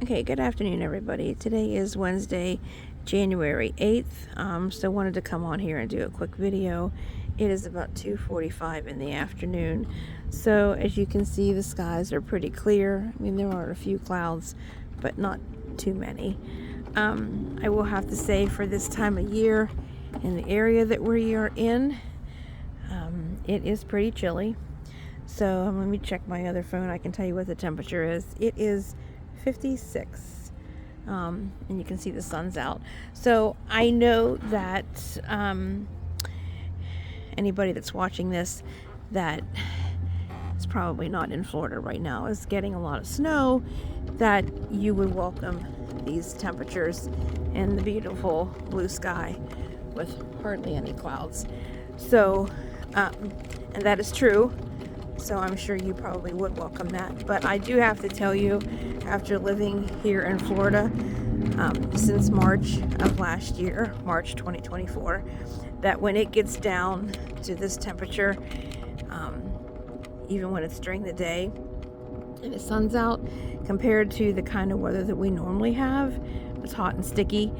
Okay, good afternoon, everybody. Today is Wednesday, January 8th. So wanted to come on here and do a quick video. It is about 2:45 in the afternoon. So as you can see, the skies are pretty clear. I mean, there are a few clouds, but not too many. I will have to say, for this time of year in the area that we are in, it is pretty chilly. So let me check my other phone. I can tell you what the temperature is. It is 56, and you can see the sun's out. So I know that anybody that's watching this that is probably not in Florida right now is getting a lot of snow, that you would welcome these temperatures and the beautiful blue sky with hardly any clouds. So and that is true. So I'm sure you probably would welcome that. But I do have to tell you, after living here in Florida since March of last year, March 2024, that when it gets down to this temperature, even when it's during the day and the sun's out, compared to the kind of weather that we normally have, it's hot and sticky.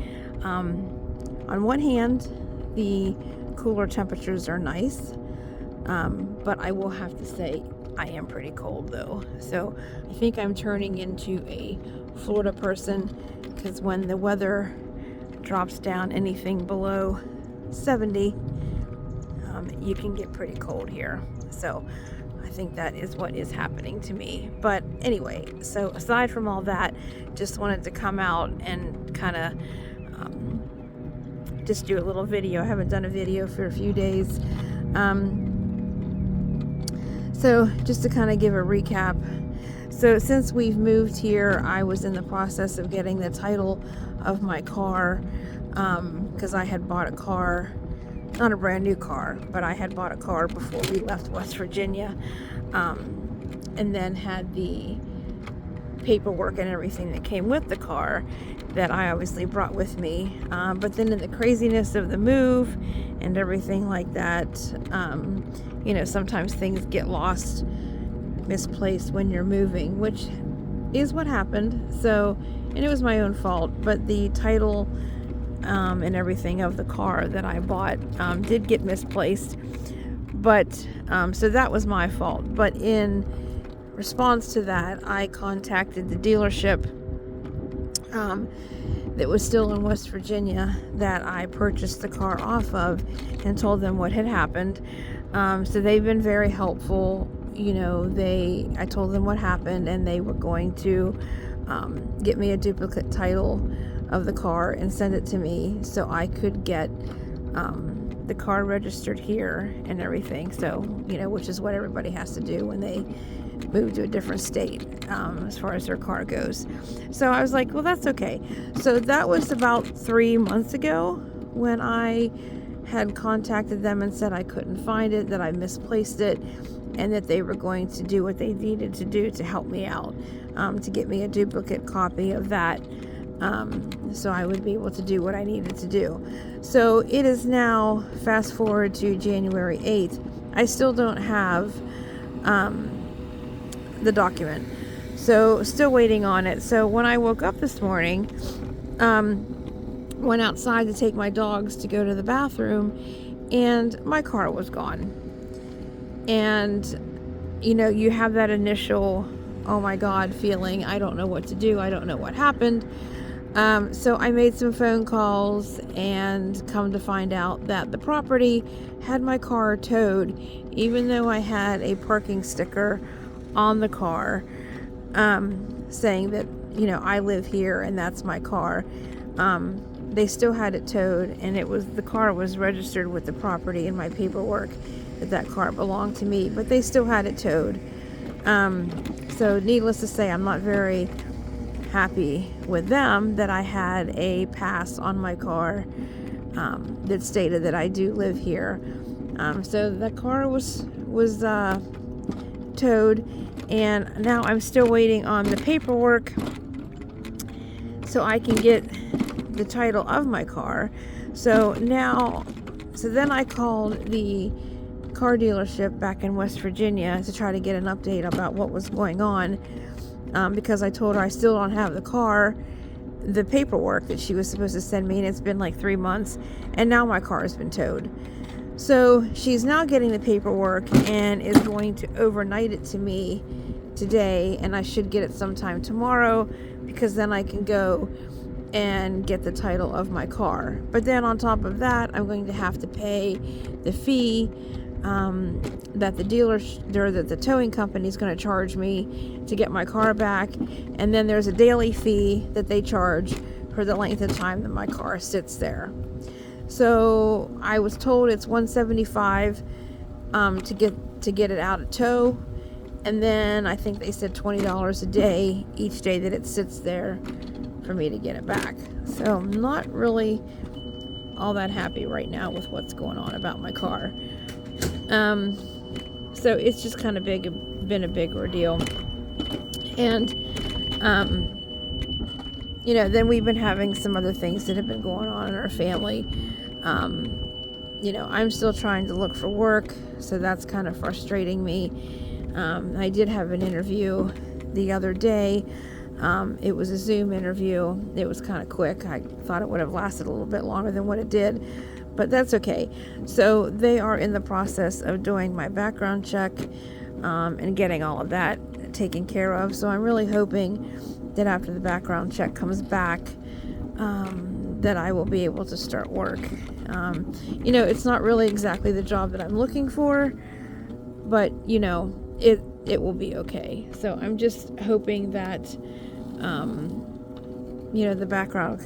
On one hand, the cooler temperatures are nice. But I will have to say I am pretty cold though. So I think I'm turning into a Florida person, because when the weather drops down anything below 70, you can get pretty cold here. So I think that is what is happening to me. But anyway, so aside from all that, just wanted to come out and kind of just do a little video. I haven't done a video for a few days. So just to kind of give a recap, so since we've moved here, I was in the process of getting the title of my car, because I had bought a car, not a brand new car, but I had bought a car before we left West Virginia, and then had the paperwork and everything that came with the car that I obviously brought with me. But then in the craziness of the move and everything like that, sometimes things get lost, misplaced when you're moving, which is what happened. So, and it was my own fault, but the title and everything of the car that I bought did get misplaced. But so that was my fault. But in response to that, I contacted the dealership that was still in West Virginia that I purchased the car off of, and told them what had happened. So they've been very helpful. I told them what happened, and they were going to get me a duplicate title of the car and send it to me so I could get the car registered here and everything. So, which is what everybody has to do when they move to a different state, as far as their car goes. So I was like, well, that's okay. So that was about 3 months ago when I had contacted them and said I couldn't find it, that I misplaced it, and that they were going to do what they needed to do to help me out, to get me a duplicate copy of that, so I would be able to do what I needed to do. So it is now, fast forward to January 8th. I still don't have the document, so still waiting on it. So when I woke up this morning, went outside to take my dogs to go to the bathroom, and my car was gone. And you have that initial oh my god feeling. I don't know what to do, I don't know what happened. So I made some phone calls, and come to find out that the property had my car towed, even though I had a parking sticker on the car saying that I live here and that's my car. They still had it towed, and the car was registered with the property in my paperwork that car belonged to me, but they still had it towed. So needless to say, I'm not very happy with them that I had a pass on my car that stated that I do live here. So the car was towed, and now I'm still waiting on the paperwork so I can get the title of my car. So then I called the car dealership back in West Virginia to try to get an update about what was going on. because I told her I still don't have the paperwork that she was supposed to send me, and it's been like 3 months, and now my car has been towed. So she's now getting the paperwork and is going to overnight it to me today, and I should get it sometime tomorrow, because then I can go and get the title of my car. But then on top of that, I'm going to have to pay the fee that the towing company is going to charge me to get my car back, and then there's a daily fee that they charge for the length of time that my car sits there. So I was told it's $175 to get it out of tow, and then I think they said $20 a day each day that it sits there for me to get it back. So I'm not really all that happy right now with what's going on about my car. So it's just kind of been a big ordeal. And then we've been having some other things that have been going on in our family. I'm still trying to look for work, so that's kind of frustrating me. I did have an interview the other day. It was a Zoom interview. It was kind of quick. I thought it would have lasted a little bit longer than what it did, but that's okay. So they are in the process of doing my background check and getting all of that taken care of. So I'm really hoping that after the background check comes back, that I will be able to start work. It's not really exactly the job that I'm looking for, but it will be okay. So I'm just hoping that the background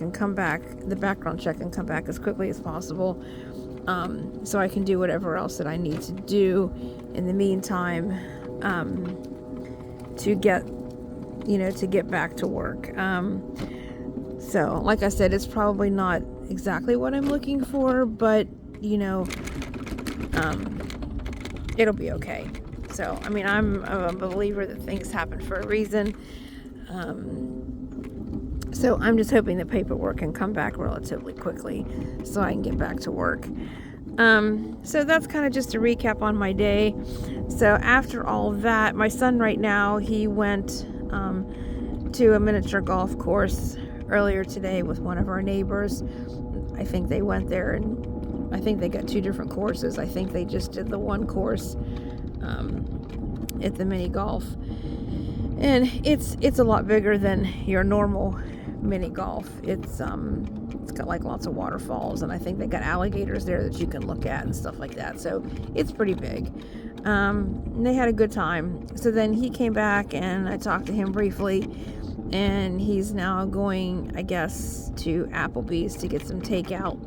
check can come back as quickly as possible, so I can do whatever else that I need to do in the meantime, to get back to work. So like I said, it's probably not exactly what I'm looking for, but it'll be okay. So I'm a believer that things happen for a reason. So I'm just hoping the paperwork can come back relatively quickly so I can get back to work. So that's kind of just a recap on my day. So after all that, my son right now, he went to a miniature golf course earlier today with one of our neighbors. I think they went there, and I think they got 2 different courses. I think they just did the one course at the mini golf, and it's a lot bigger than your normal mini golf. It's got like lots of waterfalls, and I think they got alligators there that you can look at and stuff like that. So it's pretty big. And they had a good time. So then he came back, and I talked to him briefly, and he's now going, I guess, to Applebee's to get some takeout.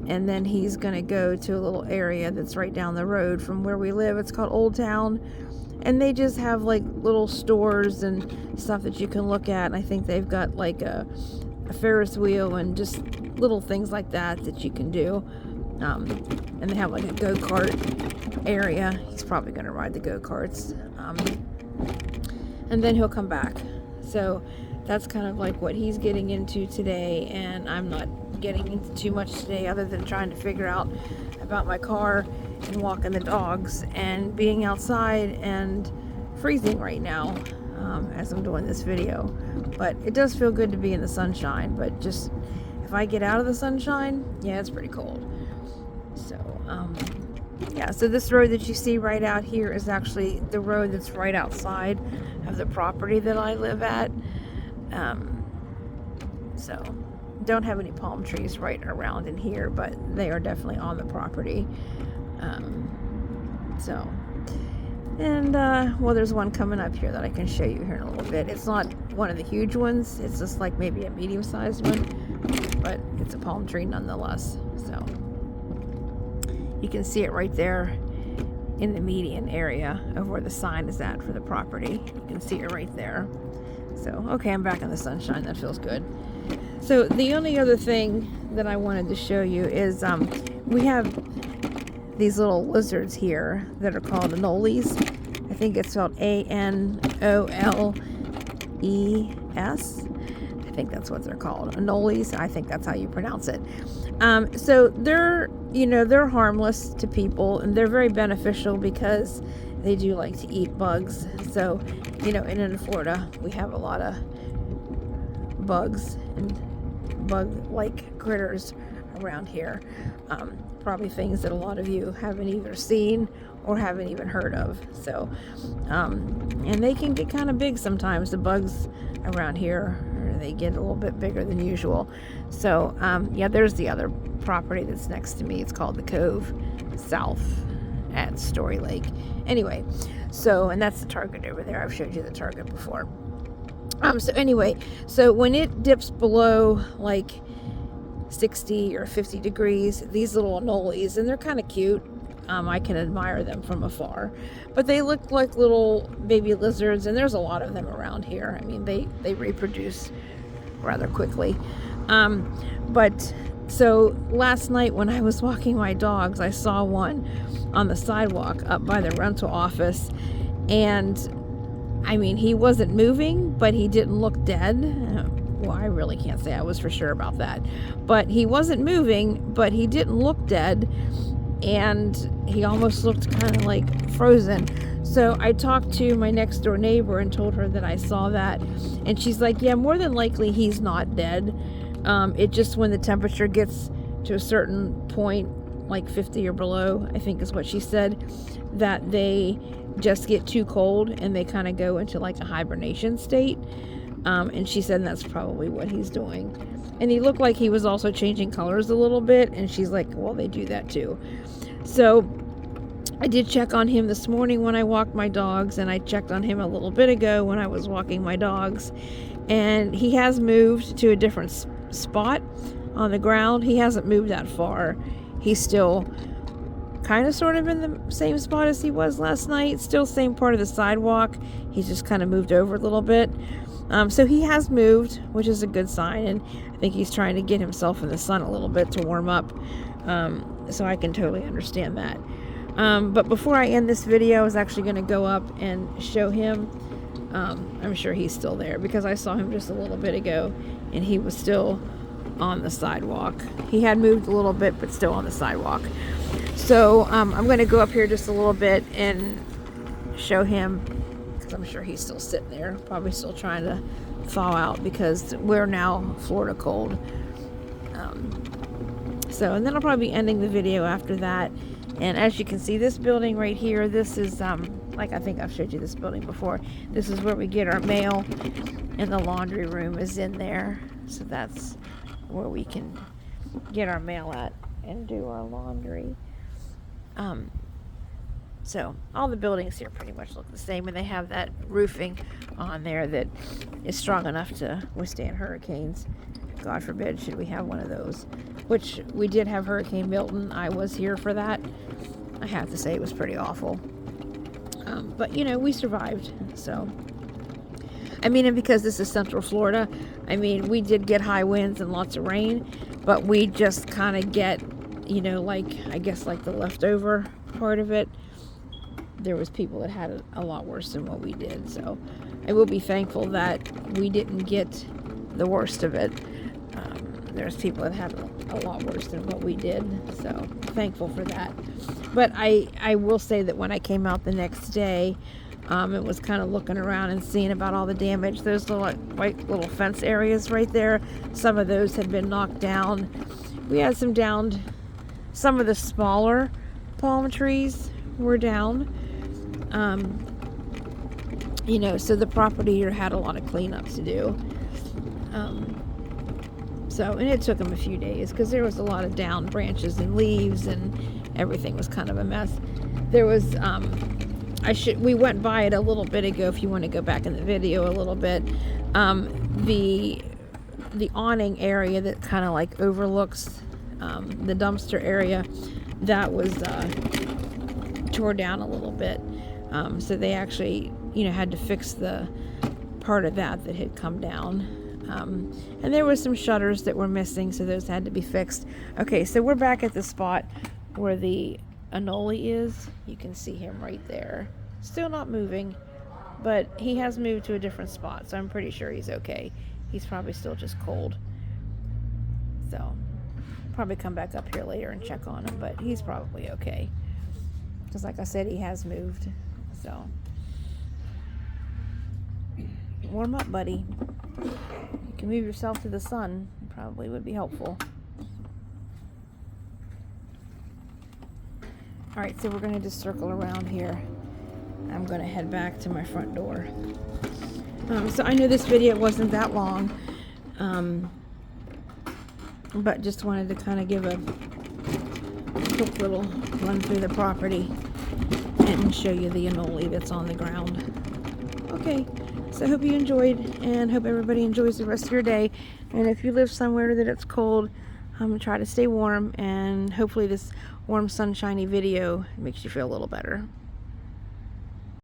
And then he's going to go to a little area that's right down the road from where we live. It's called Old Town. And they just have like little stores and stuff that you can look at. And I think they've got like a Ferris wheel and just little things like that you can do. And they have like a go-kart area. He's probably going to ride the go-karts. And then he'll come back. So that's kind of like what he's getting into today. And I'm not getting into too much today other than trying to figure out about my car and walking the dogs and being outside and freezing right now as I'm doing this video. But it does feel good to be in the sunshine, but just if I get out of the sunshine, yeah, it's pretty cold. So yeah, so this road that you see right out here is actually the road that's right outside of the property that I live at. So don't have any palm trees right around in here, but they are definitely on the property. Well, there's one coming up here that I can show you here in a little bit. It's not one of the huge ones. It's just like maybe a medium-sized one, but it's a palm tree nonetheless. So you can see it right there in the median area of where the sign is at for the property. You can see it right there. So, okay, I'm back in the sunshine. That feels good. So the only other thing that I wanted to show you is we have these little lizards here that are called anoles. I think it's spelled Anoles. I think that's what they're called. Anoles. I think that's how you pronounce it. So they're harmless to people, and they're very beneficial because they do like to eat bugs. So, you know, and in Florida, we have a lot of bugs and bug-like critters around here. Probably things that a lot of you haven't either seen or haven't even heard of. So, and they can get kind of big sometimes. The bugs around here, they get a little bit bigger than usual. So, yeah, there's the other property that's next to me. It's called the Cove South at Story Lake. Anyway, so, and that's the Target over there. I've showed you the Target before. So anyway, so when it dips below like 60 or 50 degrees, these little anoles, and they're kind of cute. I can admire them from afar, but they look like little baby lizards, and there's a lot of them around here. I mean, they reproduce rather quickly. But so last night when I was walking my dogs, I saw one on the sidewalk up by the rental office, and I mean, he wasn't moving, but he didn't look dead. Well, I really can't say I was for sure about that. But he wasn't moving, but he didn't look dead. And he almost looked kind of like frozen. So I talked to my next door neighbor and told her that I saw that. And she's like, yeah, more than likely he's not dead. It just, when the temperature gets to a certain point, like 50 or below, I think is what she said, that they just get too cold and they kind of go into like a hibernation state. And she said that's probably what he's doing. And he looked like he was also changing colors a little bit. And she's like, well, they do that too. So I did check on him this morning when I walked my dogs. And I checked on him a little bit ago when I was walking my dogs. And he has moved to a different spot on the ground. He hasn't moved that far. He's still kind of sort of in the same spot as he was last night. Still same part of the sidewalk. He's just kind of moved over a little bit. So he has moved, which is a good sign, and I think he's trying to get himself in the sun a little bit to warm up. So I can totally understand that. But before I end this video, I was actually going to go up and show him. I'm sure he's still there because I saw him just a little bit ago and he was still on the sidewalk. He had moved a little bit, but still on the sidewalk. So I'm going to go up here just a little bit and show him, because I'm sure he's still sitting there, probably still trying to thaw out because we're now Florida cold. And then I'll probably be ending the video after that. And as you can see, this building right here, this is like, I think I've showed you this building before. This is where we get our mail, and the laundry room is in there. So that's where we can get our mail at and do our laundry. So all the buildings here pretty much look the same, and they have that roofing on there that is strong enough to withstand hurricanes. God forbid should we have one of those, which we did have Hurricane Milton. I was here for that. I have to say it was pretty awful. But you know, we survived. So I mean, and because this is Central Florida, I mean, we did get high winds and lots of rain, but we just kind of get, you know, like, I guess like the leftover part of it. There was people that had it a lot worse than what we did. So I will be thankful that we didn't get the worst of it. There's people that had a lot worse than what we did. So thankful for that. But I will say that when I came out the next day, it was kind of looking around and seeing about all the damage. Those little white little fence areas right there, some of those had been knocked down. We had some downed, some of the smaller palm trees were down. You know, so the property here had a lot of cleanup to do. And it took them a few days because there was a lot of down branches and leaves, and everything was kind of a mess. There was, we went by it a little bit ago. If you want to go back in the video a little bit, the awning area that kind of like overlooks the dumpster area, that was tore down a little bit. So they actually, you know, had to fix the part of that had come down. And there were some shutters that were missing, so those had to be fixed. Okay, so we're back at the spot where the anole is. You can see him right there. Still not moving, but he has moved to a different spot, so I'm pretty sure he's okay. He's probably still just cold. So, probably come back up here later and check on him, but he's probably okay. Because like I said, he has moved. So, warm up, buddy. You can move yourself to the sun. Probably would be helpful. Alright, so we're going to just circle around here. I'm going to head back to my front door. So I know this video wasn't that long, but just wanted to kind of give a quick little run through the property and show you the anole that's on the ground. Okay, so I hope you enjoyed, and hope everybody enjoys the rest of your day. And if you live somewhere that it's cold, try to stay warm, and hopefully this warm sunshiny video makes you feel a little better.